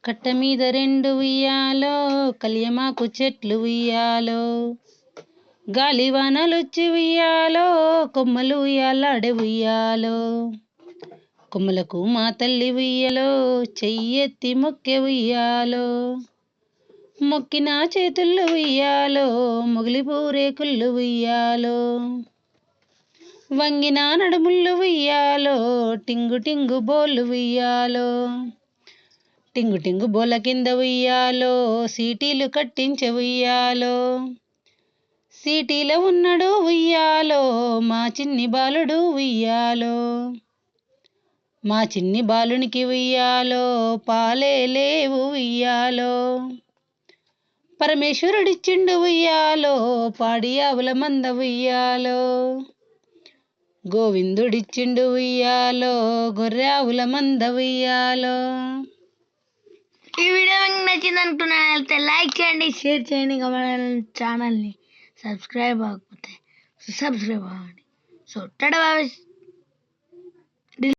కట్ట మీద రెండు ఉయ్యాలో కలియమాకు చెట్లు ఉయ్యాలో గాలివానలొచ్చి ఉయ్యాలో కొమ్మలు ఉయ్యాలాడే ఉయ్యాలో కొమ్మలకు మా తల్లి ఉయ్యాలో చెయ్యెత్తి మొక్కె ఉయ్యాలో మొక్కిన చేతుళ్ళు ఉయ్యాలో మొగిలి పూరేకుళ్ళు ఉయ్యాలో వంగిన నడుముళ్ళు ఉయ్యాలో టింగు టింగు బోళ్ళు ఉయ్యాలో టింగు టింగు బోల కింద ఉయ్యాలో సీటీలు కట్టించే ఉయ్యాలో సీటీలో ఉన్నాడు ఉయ్యాలో మా చిన్ని బాలుడు ఉయ్యాలో మా చిన్ని బాలునికి ఉయ్యాలో పాలే లేవు ఉయ్యాలో పరమేశ్వరుడిచ్చిండు ఉయ్యాలో పాడి ఆవుల మంద ఉయ్యాలో గోవిందుడిచ్చిండు ఉయ్యాలో గొర్రె ఆవుల మంద ఉయ్యాలో. ఈ వీడియో మీకు నచ్చింది అనుకున్నట్లయితే లైక్ చేయండి, షేర్ చేయండి, ఛానల్ని సబ్స్క్రైబ్ అవ్వకపోతే సబ్స్క్రైబ్ అవ్వండి. So tata bye.